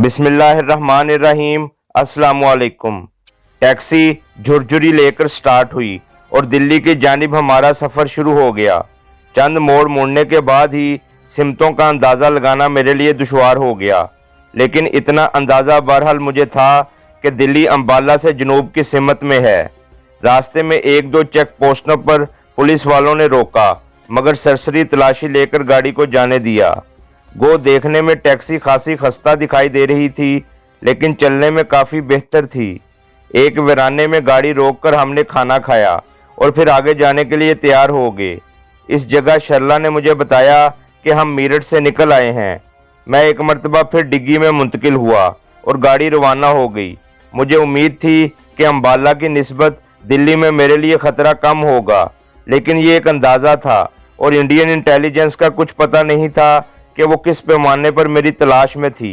बिस्मिल्लाहिर्रहमानिर्रहीम। अस्सलामुअलैकुम। टैक्सी झुरझुरी लेकर स्टार्ट हुई और दिल्ली की जानिब हमारा सफ़र शुरू हो गया। चंद मोड़ मुड़ने के बाद ही सिमतों का अंदाज़ा लगाना मेरे लिए दुश्वार हो गया, लेकिन इतना अंदाज़ा बहरहाल मुझे था कि दिल्ली अम्बाला से जनूब की सिमत में है। रास्ते में एक दो चेक पोस्टों पर पुलिस वालों ने रोका, मगर सरसरी तलाशी लेकर गाड़ी को जाने दिया। गो देखने में टैक्सी खासी खस्ता दिखाई दे रही थी, लेकिन चलने में काफ़ी बेहतर थी। एक वीराने में गाड़ी रोककर हमने खाना खाया और फिर आगे जाने के लिए तैयार हो गए। इस जगह शर्ला ने मुझे बताया कि हम मीरठ से निकल आए हैं। मैं एक मरतबा फिर डिग्गी में मुंतकिल हुआ और गाड़ी रवाना हो गई। मुझे उम्मीद थी कि अम्बाला की निस्बत दिल्ली में मेरे लिए ख़तरा कम होगा, लेकिन ये एक अंदाज़ा था और इंडियन इंटेलिजेंस का कुछ पता नहीं था कि वो किस पैमाने पर मेरी तलाश में थी।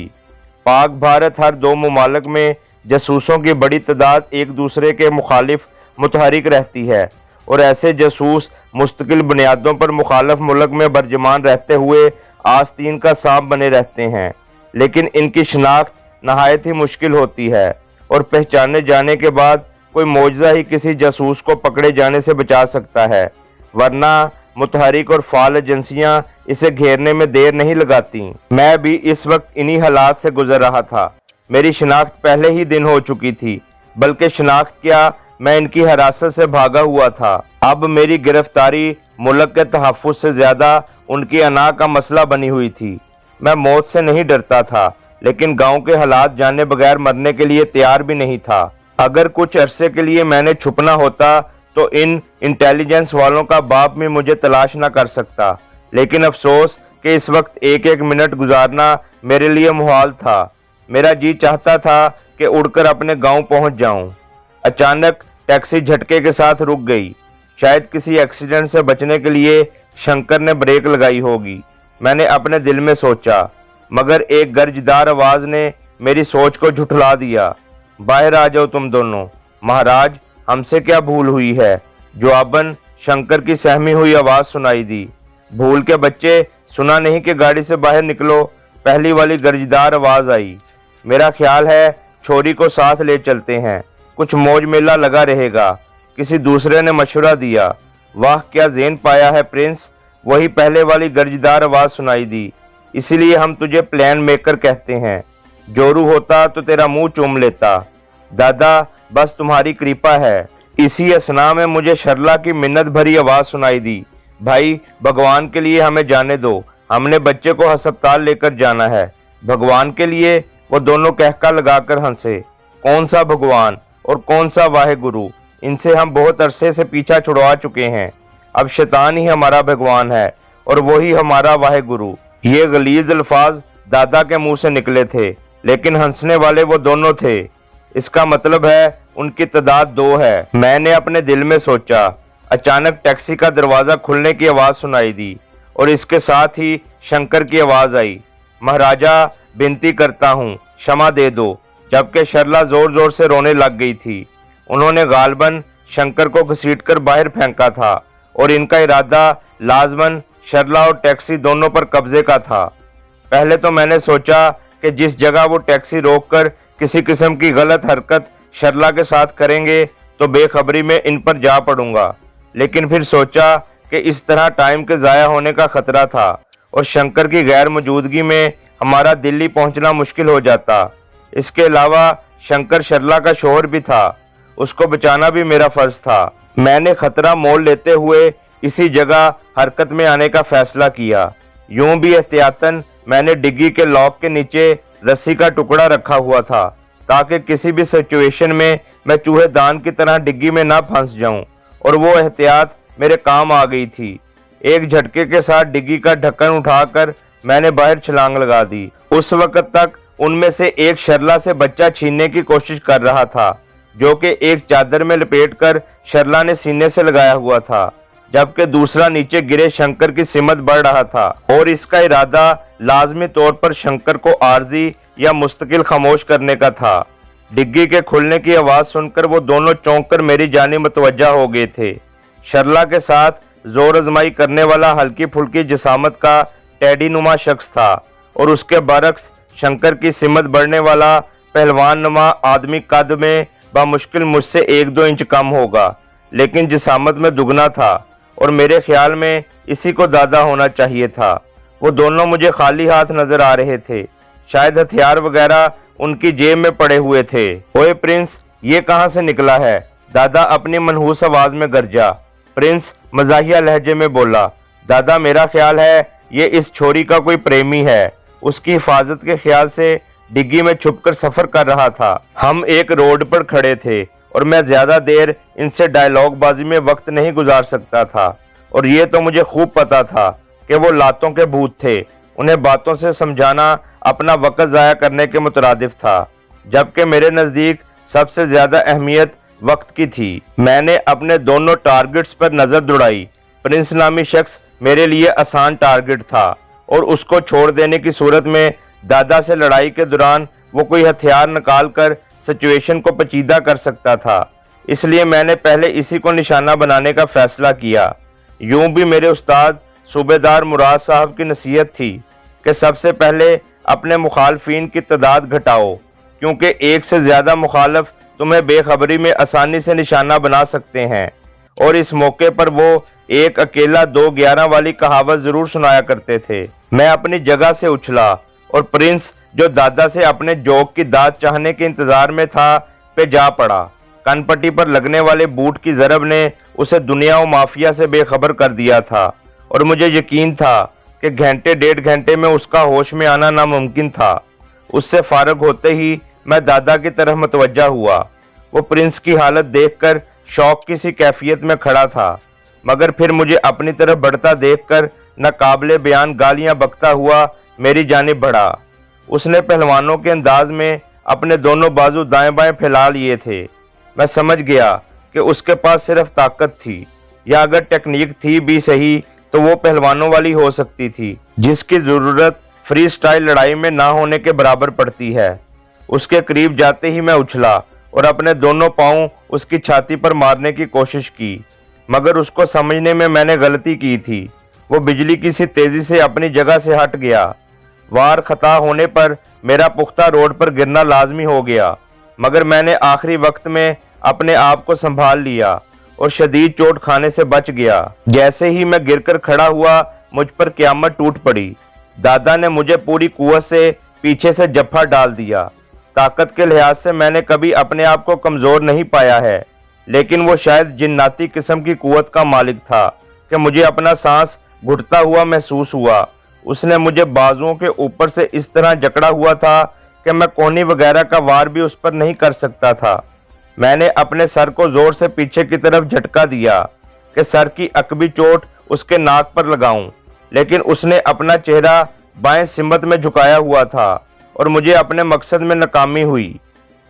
पाक भारत हर दो ममालिक में जासूसों की बड़ी तादाद एक दूसरे के मुखालिफ मुतहरिक रहती है, और ऐसे जासूस मुस्तकिल बुनियादों पर मुखालिफ मुल्क में बरजमान रहते हुए आस्तीन का सांप बने रहते हैं। लेकिन इनकी शनाख्त नहायत ही मुश्किल होती है, और पहचाने जाने के बाद कोई मौजज़ा ही किसी जासूस को पकड़े जाने से बचा सकता है, वरना मुतहरिक और फाल एजेंसियां इसे घेरने में देर नहीं लगाती। मैं भी इस वक्त इन्हीं हालात से गुजर रहा था। मेरी शनाख्त पहले ही दिन हो चुकी थी, बल्कि शनाख्त क्या, मैं इनकी हिरासत से भागा हुआ था। अब मेरी गिरफ्तारी मुल्क के तहफ़्फ़ुज़ से ज़्यादा उनकी अना का मसला बनी हुई थी। मैं मौत से नहीं डरता था, लेकिन गाँव के हालात जाने बगैर मरने के लिए तैयार भी नहीं था। अगर कुछ अरसे के लिए मैंने छुपना होता तो इन इंटेलिजेंस वालों का बाप भी मुझे तलाश ना कर सकता, लेकिन अफसोस कि इस वक्त एक एक मिनट गुजारना मेरे लिए मुहाल था। मेरा जी चाहता था कि उड़कर अपने गांव पहुंच जाऊं। अचानक टैक्सी झटके के साथ रुक गई। शायद किसी एक्सीडेंट से बचने के लिए शंकर ने ब्रेक लगाई होगी, मैंने अपने दिल में सोचा, मगर एक गर्जदार आवाज़ ने मेरी सोच को झुठला दिया। बाहर आ जाओ तुम दोनों। महाराज, हमसे क्या भूल हुई है? जवाबन शंकर की सहमी हुई आवाज़ सुनाई दी। भूल के बच्चे, सुना नहीं कि गाड़ी से बाहर निकलो? पहली वाली गर्जदार आवाज़ आई। मेरा ख्याल है छोरी को साथ ले चलते हैं, कुछ मौज मेला लगा रहेगा। किसी दूसरे ने मशवरा दिया। वाह, क्या ज़ेन पाया है प्रिंस। वही पहले वाली गर्जदार आवाज़ सुनाई दी। इसीलिए हम तुझे प्लान मेकर कहते हैं। जोरू होता तो तेरा मुंह चूम लेता। दादा, बस तुम्हारी कृपा है। इसी असना में मुझे शर्ला की मिन्नत भरी आवाज़ सुनाई दी। भाई, भगवान के लिए हमें जाने दो, हमने बच्चे को अस्पताल लेकर जाना है। भगवान के लिए? वो दोनों कहका लगाकर हंसे। कौन सा भगवान और कौन सा वाहे गुरु? इनसे हम बहुत अरसे से पीछा छुड़वा चुके हैं। अब शैतान ही हमारा भगवान है और वही हमारा वाहे गुरु। ये गलीज अल्फाज दादा के मुंह से निकले थे, लेकिन हंसने वाले वो दोनों थे। इसका मतलब है उनकी तादाद दो है, मैंने अपने दिल में सोचा। अचानक टैक्सी का दरवाज़ा खुलने की आवाज़ सुनाई दी और इसके साथ ही शंकर की आवाज़ आई। महाराजा, विनती करता हूँ, क्षमा दे दो। जबकि शर्ला ज़ोर ज़ोर से रोने लग गई थी। उन्होंने गालबन शंकर को घसीटकर बाहर फेंका था और इनका इरादा लाजमन शर्ला और टैक्सी दोनों पर कब्जे का था। पहले तो मैंने सोचा कि जिस जगह वो टैक्सी रोककर किसी किस्म की गलत हरकत शर्ला के साथ करेंगे तो बेखबरी में इन पर जा पड़ूंगा, लेकिन फिर सोचा कि इस तरह टाइम के ज़ाया होने का खतरा था और शंकर की गैर मौजूदगी में हमारा दिल्ली पहुंचना मुश्किल हो जाता। इसके अलावा शंकर शर्ला का शौहर भी था, उसको बचाना भी मेरा फ़र्ज़ था। मैंने खतरा मोल लेते हुए इसी जगह हरकत में आने का फ़ैसला किया। यूं भी एहतियातन मैंने डिग्गी के लॉक के नीचे रस्सी का टुकड़ा रखा हुआ था, ताकि किसी भी सिचुएशन में मैं चूहेदान की तरह डिग्गी में ना फंस जाऊं, और वो एहतियात मेरे काम आ गई थी। एक झटके के साथ डिग्गी का ढक्कन उठाकर मैंने बाहर छलांग लगा दी। उस वक्त तक उनमें से एक शर्ला से बच्चा छीनने की कोशिश कर रहा था, जो कि एक चादर में लपेटकर शर्ला ने सीने से लगाया हुआ था, जबकि दूसरा नीचे गिरे शंकर की सिमत बढ़ रहा था, और इसका इरादा लाजमी तौर पर शंकर को आर्जी या मुस्तकिल खामोश करने का था। डिग्गी के खुलने की आवाज़ सुनकर वो दोनों चौंक कर मेरी जानिब मुतवज्जा हो गए थे। शर्ला के साथ जोर आजमाई करने वाला हल्की फुल्की जिसामत का टेडी नुमा शख्स था, और उसके बरक्स शंकर की सिमत बढ़ने वाला पहलवान नुमा आदमी कद में बामुश्किल मुझसे 1-2 इंच कम होगा, लेकिन जिसामत में दुगना था और मेरे ख्याल में इसी को दादा होना चाहिए था। वो दोनों मुझे खाली हाथ नजर आ रहे थे, शायद हथियार वगैरह उनकी जेब में पड़े हुए थे। ओए प्रिंस, ये कहाँ से निकला है? दादा अपनी मनहूस आवाज में गरजा। प्रिंस मजाहिया लहजे में बोला, दादा मेरा ख्याल है ये इस छोरी का कोई प्रेमी है, उसकी हिफाजत के ख्याल से डिग्गी में छुपकर सफर कर रहा था। हम एक रोड पर खड़े थे और मैं ज्यादा देर इनसे डायलॉग बाजी में वक्त नहीं गुजार सकता था, और ये तो मुझे खूब पता था कि वो लातों के भूत थे। उन्हें बातों से समझाना अपना वक्त ज़ाया करने के मुतरादिफ था, जबकि मेरे नज़दीक सबसे ज़्यादा अहमियत वक्त की थी। मैंने अपने दोनों टारगेट्स पर नज़र दौड़ाई। प्रिंस नामी शख्स मेरे लिए आसान टारगेट था, और उसको छोड़ देने की सूरत में दादा से लड़ाई के दौरान वो कोई हथियार निकाल कर सिचुएशन को पेचीदा कर सकता था। इसलिए मैंने पहले इसी को निशाना बनाने का फैसला किया। यूं भी मेरे उस्ताद सूबेदार मुराद साहब की नसीहत थी कि सबसे पहले अपने मुखालफिन की तादाद घटाओ, क्योंकि एक से ज़्यादा मुखालफ तुम्हें बेखबरी में आसानी से निशाना बना सकते हैं। और इस मौके पर वो एक अकेला 2-11 वाली कहावत ज़रूर सुनाया करते थे। मैं अपनी जगह से उछला और प्रिंस, जो दादा से अपने जोक की दाद चाहने के इंतज़ार में था, पे जा पड़ा। कनपट्टी पर लगने वाले बूट की ज़रब ने उसे दुनिया व माफिया से बेखबर कर दिया था, और मुझे यकीन था कि घंटे 1.5 घंटे में उसका होश में आना नामुमकिन था। उससे फारग होते ही मैं दादा की तरफ मतवज्जा हुआ। वो प्रिंस की हालत देखकर शौक की सी कैफियत में खड़ा था, मगर फिर मुझे अपनी तरफ बढ़ता देखकर नाकाबिले बयान गालियां बकता हुआ मेरी जानिब बढ़ा। उसने पहलवानों के अंदाज में अपने दोनों बाजू दाएं बाएं फैला लिए थे। मैं समझ गया कि उसके पास सिर्फ ताकत थी, या अगर टेक्निक थी भी सही तो वो पहलवानों वाली हो सकती थी, जिसकी ज़रूरत फ्री स्टाइल लड़ाई में ना होने के बराबर पड़ती है। उसके करीब जाते ही मैं उछला और अपने दोनों पाँव उसकी छाती पर मारने की कोशिश की, मगर उसको समझने में मैंने गलती की थी। वो बिजली की सी तेज़ी से अपनी जगह से हट गया। वार खता होने पर मेरा पुख्ता रोड पर गिरना लाजमी हो गया, मगर मैंने आखिरी वक्त में अपने आप को संभाल लिया और शदीद चोट खाने से बच गया। जैसे ही मैं गिरकर खड़ा हुआ, मुझ पर क़यामत टूट पड़ी। दादा ने मुझे पूरी कुव्वत से पीछे से जफ्फा डाल दिया। ताकत के लिहाज से मैंने कभी अपने आप को कमज़ोर नहीं पाया है, लेकिन वो शायद जिन्नाती किस्म की कुव्वत का मालिक था कि मुझे अपना सांस घुटता हुआ महसूस हुआ। उसने मुझे बाजुओं के ऊपर से इस तरह जकड़ा हुआ था कि मैं कोहनी वगैरह का वार भी उस पर नहीं कर सकता था। मैंने अपने सर को जोर से पीछे की तरफ झटका दिया कि सर की अकबी चोट उसके नाक पर लगाऊं, लेकिन उसने अपना चेहरा बाएं सिमत में झुकाया हुआ था और मुझे अपने मकसद में नाकामी हुई।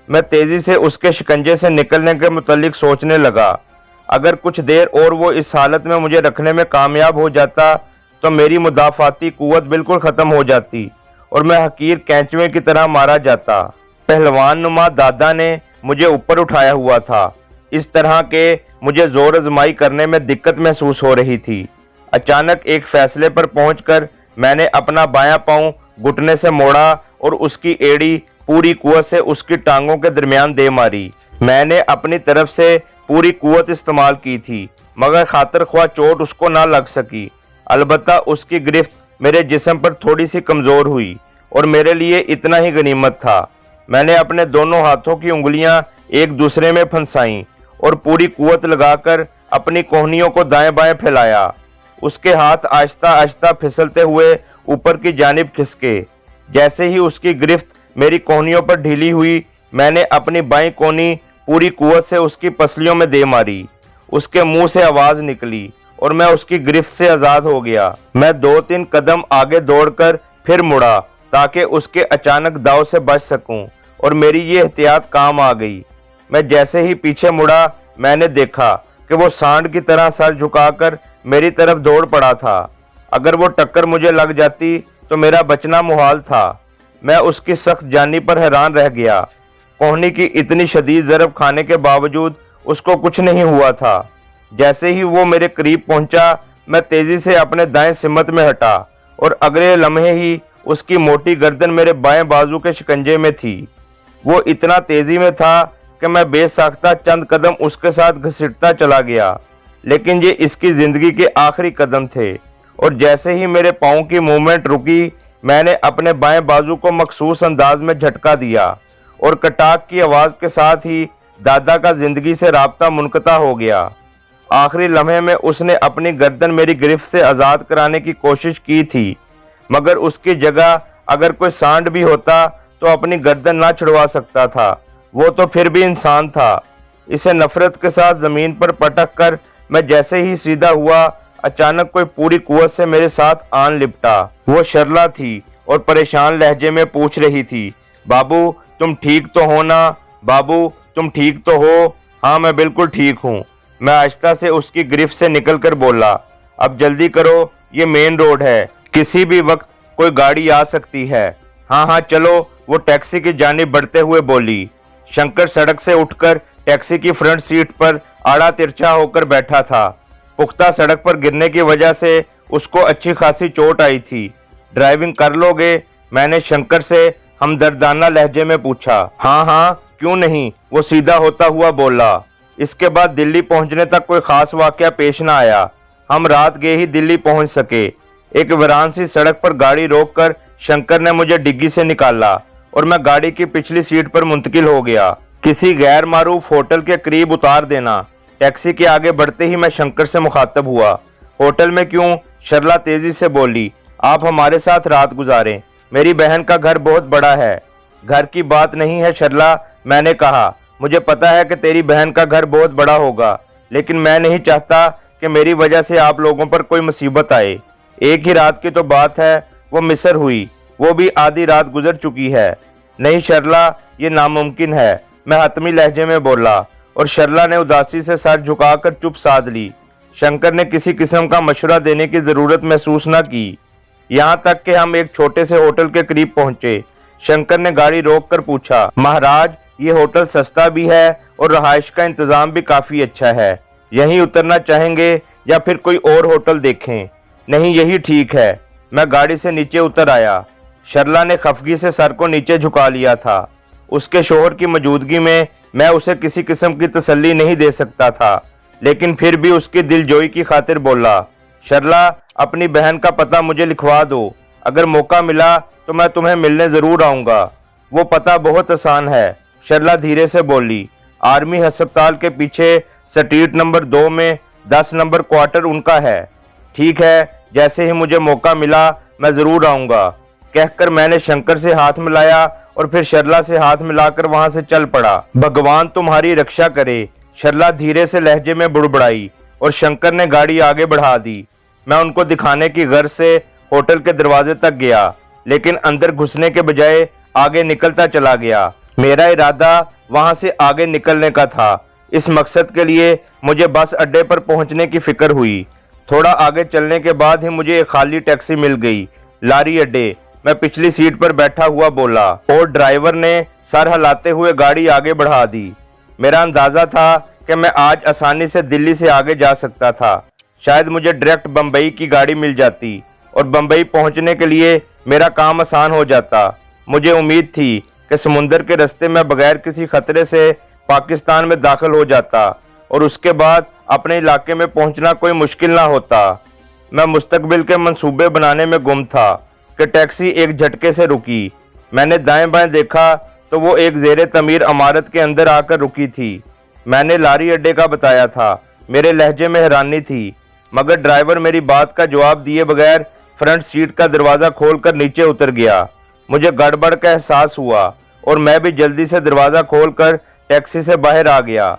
मैं तेज़ी से उसके शिकंजे से निकलने के मुतल्लिक सोचने लगा। अगर कुछ देर और वो इस हालत में मुझे रखने में कामयाब हो जाता तो मेरी मुदाफ़ाती कुव्वत बिल्कुल ख़त्म हो जाती और मैं हकीर कैंचुए की तरह मारा जाता। पहलवान नुमा दादा ने मुझे ऊपर उठाया हुआ था। इस तरह के मुझे जोर आजमाई करने में दिक्कत महसूस हो रही थी। अचानक एक फैसले पर पहुंचकर मैंने अपना बायां पाँव घुटने से मोड़ा और उसकी एड़ी पूरी कुव्वत से उसकी टांगों के दरमियान दे मारी। मैंने अपनी तरफ से पूरी कुव्वत इस्तेमाल की थी, मगर खातिर ख्वाह चोट उसको ना लग सकी। अलबत्ता उसकी गिरफ्त मेरे जिस्म पर थोड़ी सी कमज़ोर हुई और मेरे लिए इतना ही गनीमत था। मैंने अपने दोनों हाथों की उंगलियां एक दूसरे में फंसाईं और पूरी कुव्वत लगाकर अपनी कोहनियों को दाएं बाएं फैलाया। उसके हाथ आहिस्ता आहिस्ता फिसलते हुए ऊपर की जानिब खिसके। जैसे ही उसकी गिरफ्त मेरी कोहनियों पर ढीली हुई, मैंने अपनी बाईं कोहनी पूरी कुव्वत से उसकी पसलियों में दे मारी। उसके मुंह से आवाज़ निकली और मैं उसकी गिरफ्त से आज़ाद हो गया। मैं 2-3 कदम आगे दौड़कर फिर मुड़ा ताकि उसके अचानक दाव से बच सकूं, और मेरी ये एहतियात काम आ गई। मैं जैसे ही पीछे मुड़ा, मैंने देखा कि वो सांड की तरह सर झुकाकर मेरी तरफ दौड़ पड़ा था। अगर वो टक्कर मुझे लग जाती तो मेरा बचना मुहाल था। मैं उसकी सख्त जानी पर हैरान रह गया। कोहनी की इतनी शदीद ज़रब खाने के बावजूद उसको कुछ नहीं हुआ था। जैसे ही वो मेरे करीब पहुंचा, मैं तेज़ी से अपने दाएं सिमत में हटा और अगले लम्हे ही उसकी मोटी गर्दन मेरे बाएं बाजू के शिकंजे में थी। वो इतना तेजी में था कि मैं बेसाख्ता चंद कदम उसके साथ घसीटता चला गया, लेकिन ये इसकी जिंदगी के आखिरी कदम थे। और जैसे ही मेरे पाँव की मूवमेंट रुकी, मैंने अपने बाएं बाजू को मखसूस अंदाज में झटका दिया और कटाक की आवाज़ के साथ ही दादा का जिंदगी से राब्ता मुनक़ता हो गया। आखिरी लम्हे में उसने अपनी गर्दन मेरी गिरफ्त से आज़ाद कराने की कोशिश की थी, मगर उसकी जगह अगर कोई सांड भी होता तो अपनी गर्दन ना छुड़वा सकता था। वो तो फिर भी इंसान था। इसे नफरत के साथ ज़मीन पर पटक कर मैं जैसे ही सीधा हुआ, अचानक कोई पूरी कुव्वत से मेरे साथ आन लिपटा। वो शर्ला थी और परेशान लहजे में पूछ रही थी, बाबू तुम ठीक तो हो ना? बाबू तुम ठीक तो हो? हाँ मैं बिल्कुल ठीक हूँ। मैं आहिस्ता से उसकी गिरफ्त से निकलकर बोला, अब जल्दी करो, ये मेन रोड है, किसी भी वक्त कोई गाड़ी आ सकती है। हाँ हाँ चलो, वो टैक्सी की जानिब बढ़ते हुए बोली। शंकर सड़क से उठकर टैक्सी की फ्रंट सीट पर आड़ा तिरछा होकर बैठा था। पुख्ता सड़क पर गिरने की वजह से उसको अच्छी खासी चोट आई थी। ड्राइविंग कर लोगे? मैंने शंकर से हमदर्दाना लहजे में पूछा। हाँ हाँ क्यों नहीं, वो सीधा होता हुआ बोला। इसके बाद दिल्ली पहुंचने तक कोई खास वाकया पेश न आया। हम रात गए ही दिल्ली पहुंच सके। एक वीरान सी सड़क पर गाड़ी रोककर शंकर ने मुझे डिग्गी से निकाला और मैं गाड़ी की पिछली सीट पर मुंतकिल हो गया। किसी गैर मारूफ होटल के करीब उतार देना। टैक्सी के आगे बढ़ते ही मैं शंकर से मुखातब हुआ। होटल में क्यों? शर्ला तेजी से बोली। आप हमारे साथ रात गुजारें, मेरी बहन का घर बहुत बड़ा है। घर की बात नहीं है शर्ला, मैंने कहा। मुझे पता है कि तेरी बहन का घर बहुत बड़ा होगा, लेकिन मैं नहीं चाहता कि मेरी वजह से आप लोगों पर कोई मुसीबत आए। एक ही रात की तो बात है, वो मिस्र हुई, वो भी आधी रात गुजर चुकी है। नहीं शर्ला, ये नामुमकिन है, मैं हतमी लहजे में बोला और शर्ला ने उदासी से सर झुकाकर चुप साध ली। शंकर ने किसी किस्म का मशवरा देने की ज़रूरत महसूस न की। यहाँ तक कि हम एक छोटे से होटल के करीब पहुंचे। शंकर ने गाड़ी रोककर पूछा, महाराज ये होटल सस्ता भी है और रहाइश का इंतज़ाम भी काफ़ी अच्छा है, यहीं उतरना चाहेंगे या फिर कोई और होटल देखें? नहीं यही ठीक है। मैं गाड़ी से नीचे उतर आया। शर्ला ने खफगी से सर को नीचे झुका लिया था। उसके शोहर की मौजूदगी में मैं उसे किसी किस्म की तसल्ली नहीं दे सकता था, लेकिन फिर भी उसकी दिलजोई की खातिर बोला, शर्ला अपनी बहन का पता मुझे लिखवा दो, अगर मौका मिला तो मैं तुम्हें मिलने ज़रूर आऊँगा। वो पता बहुत आसान है, शर्ला धीरे से बोली। आर्मी अस्पताल के पीछे स्ट्रीट नंबर 2 में 10 नंबर क्वार्टर उनका है। ठीक है, जैसे ही मुझे मौका मिला मैं ज़रूर आऊँगा। कहकर मैंने शंकर से हाथ मिलाया और फिर शर्ला से हाथ मिलाकर वहां से चल पड़ा। भगवान तुम्हारी रक्षा करे, शर्ला धीरे से लहजे में बुड़बड़ाई और शंकर ने गाड़ी आगे बढ़ा दी। मैं उनको दिखाने की गर्ज से होटल के दरवाजे तक गया, लेकिन अंदर घुसने के बजाय आगे निकलता चला गया। मेरा इरादा वहां से आगे निकलने का था। इस मकसद के लिए मुझे बस अड्डे पर पहुंचने की फिक्र हुई। थोड़ा आगे चलने के बाद ही मुझे एक खाली टैक्सी मिल गई। लारी अड्डे। मैं पिछली सीट पर बैठा हुआ बोला और ड्राइवर ने सर हिलाते हुए गाड़ी आगे बढ़ा दी। मेरा अंदाजा था कि मैं आज आसानी से दिल्ली से आगे जा सकता था। शायद मुझे डायरेक्ट बम्बई की गाड़ी मिल जाती और बम्बई पहुंचने के लिए मेरा काम आसान हो जाता। मुझे उम्मीद थी कि समुंदर के रास्ते में बगैर किसी खतरे से पाकिस्तान में दाखिल हो जाता और उसके बाद अपने इलाके में पहुंचना कोई मुश्किल ना होता। मैं मुस्तकबिल के मंसूबे बनाने में गुम था कि टैक्सी एक झटके से रुकी। मैंने दाएं बाएं देखा तो वो एक ज़ेरे तमीर इमारत के अंदर आकर रुकी थी। मैंने लारी अड्डे का बताया था। मेरे लहजे में हैरानी थी, मगर ड्राइवर मेरी बात का जवाब दिए बगैर फ्रंट सीट का दरवाज़ा खोलकर नीचे उतर गया। मुझे गड़बड़ का एहसास हुआ और मैं भी जल्दी से दरवाज़ा खोलकर टैक्सी से बाहर आ गया।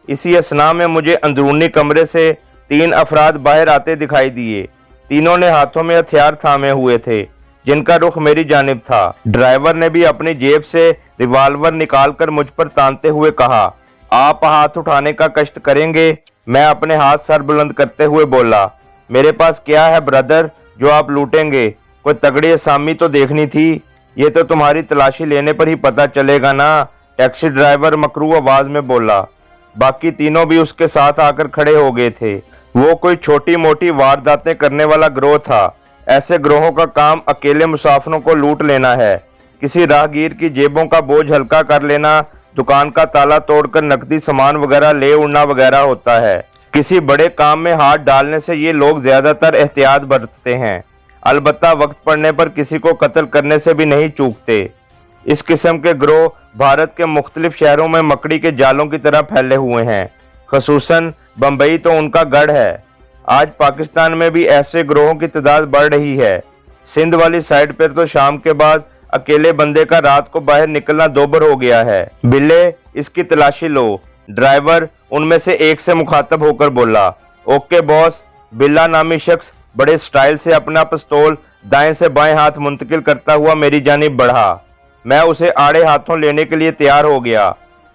इसी असना में मुझे अंदरूनी कमरे से 3 अफराद बाहर आते दिखाई दिए। तीनों ने हाथों में हथियार थामे हुए थे, जिनका रुख मेरी जानिब था। ड्राइवर ने भी अपनी जेब से रिवाल्वर निकालकर मुझ पर तानते हुए कहा, आप हाथ उठाने का कष्ट करेंगे? मैं अपने हाथ सर बुलंद करते हुए बोला, मेरे पास क्या है ब्रदर जो आप लूटेंगे? कोई तगड़ी असामी तो देखनी थी। ये तो तुम्हारी तलाशी लेने पर ही पता चलेगा ना, टैक्सी ड्राइवर मकरू आवाज में बोला। बाकी तीनों भी उसके साथ आकर खड़े हो गए थे। वो कोई छोटी मोटी वारदातें करने वाला गिरोह था। ऐसे ग्रोहों का काम अकेले मुसाफिरों को लूट लेना है, किसी राहगीर की जेबों का बोझ हल्का कर लेना, दुकान का ताला तोड़कर नकदी सामान वगैरह ले उड़ना वगैरह होता है। किसी बड़े काम में हाथ डालने से ये लोग ज्यादातर एहतियात बरतते हैं, अलबत्ता वक्त पड़ने पर किसी को कत्ल करने से भी नहीं चूकते। इस किस्म के ग्रोह भारत के मुख्तलिफ शहरों में मकड़ी के जालों की तरह फैले हुए हैं, खसूसन बम्बई तो उनका गढ़ है। आज पाकिस्तान में भी ऐसे ग्रोहों की तादाद बढ़ रही है। सिंध वाली साइड पर तो शाम के बाद अकेले बंदे का रात को बाहर निकलना दोबर हो गया है। बिल्ले इसकी तलाशी लो। ड्राइवर उनमें से एक से मुखातब होकर बोला। Okay boss. बिल्ला नामी शख्स बड़े स्टाइल से अपना पिस्तौल दाएं से बाएं हाथ मुंतकिल करता हुआ मेरी जानिब बढ़ा। मैं उसे आड़े हाथों लेने के लिए तैयार हो गया,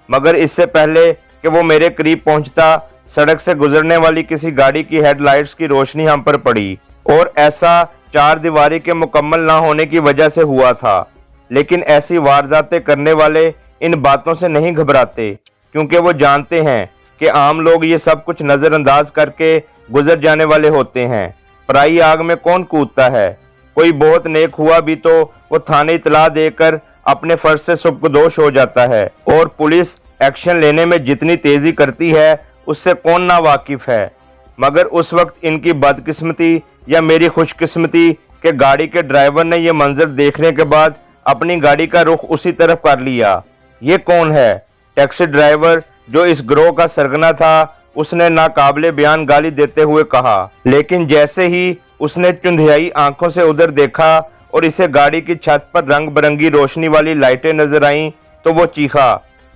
मगर इससे पहले कि वो मेरे करीब पहुंचता, सड़क से गुजरने वाली किसी गाड़ी की हेडलाइट्स की रोशनी हम पर पड़ी। और ऐसा चार दीवारी के मुकम्मल ना होने की वजह से हुआ था। लेकिन ऐसी वारदातें करने वाले इन बातों से नहीं घबराते, क्योंकि वो जानते हैं कि आम लोग ये सब कुछ नज़रअंदाज करके गुजर जाने वाले होते हैं। पराई आग में कौन कूदता है? कोई बहुत नेक हुआ भी तो वो थाने इतला देकर अपने फर्ज से सुबकदोश हो जाता है। और पुलिस एक्शन लेने में जितनी तेजी करती है उससे कौन ना वाकिफ है। मगर उस वक्त इनकी बदकिस्मती या मेरी खुशकिस्मती कि गाड़ी के ड्राइवर ने यह मंजर देखने के बाद अपनी गाड़ी का रुख उसी तरफ कर लिया। ये कौन है? टैक्सी ड्राइवर जो इस ग्रोह का सरगना था, उसने नाकाबिले बयान गाली देते हुए कहा। लेकिन जैसे ही उसने चुंधियाई आंखों से उधर देखा और इसे गाड़ी की छत पर रंग बिरंगी रोशनी वाली लाइटें नजर आईं, तो वो चीखा,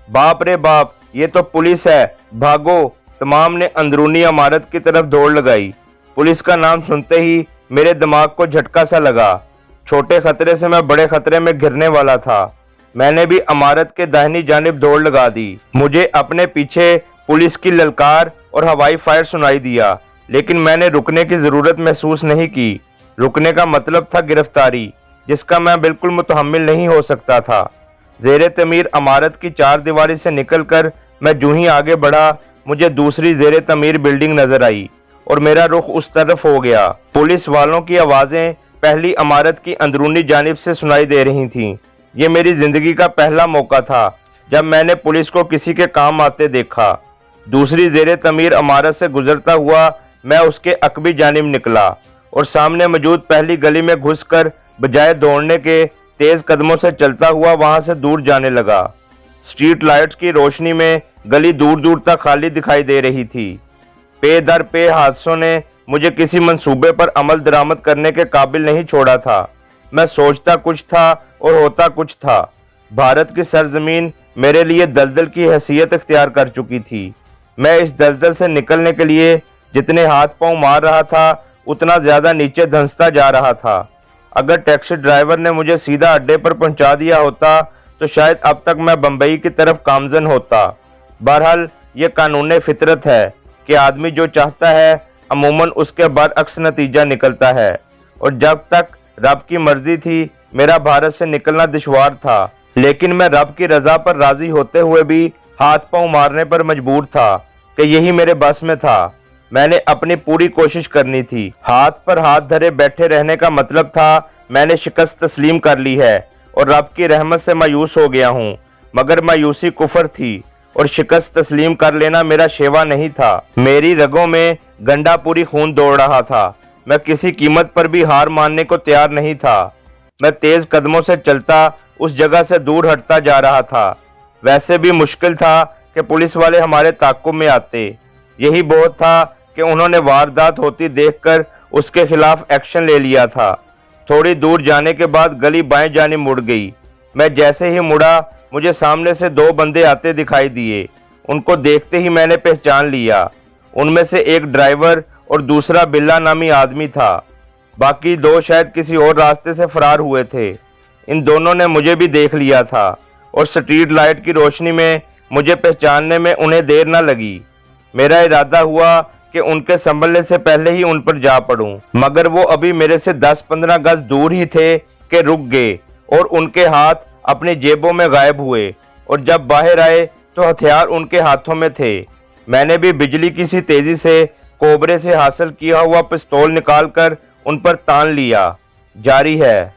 बाप रे बाप, ये तो पुलिस है, भागो। तमाम ने अंदरूनी इमारत की तरफ दौड़ लगाई। पुलिस का नाम सुनते ही मेरे दिमाग को झटका सा लगा। छोटे खतरे से मैं बड़े खतरे में घिरने वाला था। मैंने भी इमारत के दाहिनी जानिब दौड़ लगा दी। मुझे अपने पीछे पुलिस की ललकार और हवाई फायर सुनाई दिया, लेकिन मैंने रुकने की जरूरत महसूस नहीं की। रुकने का मतलब था गिरफ्तारी, जिसका मैं बिल्कुल मुतहम्मिल नहीं हो सकता था। जेर तमीर इमारत की चार दीवारी से निकलकर मैं जूं ही आगे बढ़ा, मुझे दूसरी जेर तमीर बिल्डिंग नजर आई और मेरा रुख उस तरफ हो गया। पुलिस वालों की आवाजें पहली इमारत की अंदरूनी जानिब से सुनाई दे रही थीं। ये मेरी जिंदगी का पहला मौका था जब मैंने पुलिस को किसी के काम आते देखा। दूसरी जेर तमीर इमारत से गुजरता हुआ मैं उसके अकबी जानिब निकला और सामने मौजूद पहली गली में घुसकर बजाय दौड़ने के तेज कदमों से चलता हुआ वहां से दूर जाने लगा। स्ट्रीट लाइट्स की रोशनी में गली दूर दूर तक खाली दिखाई दे रही थी। पे दर पे हादसों ने मुझे किसी मंसूबे पर अमल दरामद करने के काबिल नहीं छोड़ा था। मैं सोचता कुछ था और होता कुछ था। भारत की सरजमीन मेरे लिए दलदल की हैसियत इख्तियार कर चुकी थी। मैं इस दलदल से निकलने के लिए जितने हाथ पांव मार रहा था, उतना ज्यादा नीचे धंसता जा रहा था। अगर टैक्सी ड्राइवर ने मुझे सीधा अड्डे पर पहुंचा दिया होता तो शायद अब तक मैं बम्बई की तरफ गामजन होता। बहरहाल ये कानून फितरत है कि आदमी जो चाहता है अमूमन उसके बरअक्स नतीजा निकलता है। और जब तक रब की मर्जी थी, मेरा भारत से निकलना दुश्वार था, लेकिन मैं रब की रजा पर राजी होते हुए भी हाथ पांव मारने पर मजबूर था कि यही मेरे बस में था। मैंने अपनी पूरी कोशिश करनी थी। हाथ पर हाथ धरे बैठे रहने का मतलब था मैंने शिकस्त तस्लीम कर ली है और रब की रहमत से मायूस हो गया हूँ। मगर मायूसी कुफर थी और शिकस्त तस्लीम कर लेना मेरा शेवा नहीं था। मेरी रगों में गंडा पूरी खून दौड़ रहा था। मैं किसी कीमत पर भी हार मानने को तैयार नहीं था। मैं तेज कदमों से चलता उस जगह से दूर हटता जा रहा था। वैसे भी मुश्किल था कि पुलिस वाले हमारे ताक़ुब में आते। यही बहुत था कि उन्होंने वारदात होती देखकर उसके खिलाफ एक्शन ले लिया था। थोड़ी दूर जाने के बाद गली बाएं जानिब मुड़ गई। मैं जैसे ही मुड़ा, मुझे सामने से दो बंदे आते दिखाई दिए। उनको देखते ही मैंने पहचान लिया। उनमें से एक ड्राइवर और दूसरा बिल्ला नामी आदमी था। बाकी दो शायद किसी और रास्ते से फरार हुए थे। इन दोनों ने मुझे भी देख लिया था और स्ट्रीट लाइट की रोशनी में मुझे पहचानने में उन्हें देर न लगी। मेरा इरादा हुआ कि उनके संभलने से पहले ही उन पर जा पड़ूं, मगर वो अभी मेरे से 10-15 गज दूर ही थे कि रुक गए और उनके हाथ अपनी जेबों में गायब हुए। और जब बाहर आए तो हथियार उनके हाथों में थे। मैंने भी बिजली की सी तेजी से कोबरे से हासिल किया हुआ पिस्तौल निकालकर उन पर तान लिया। जारी है।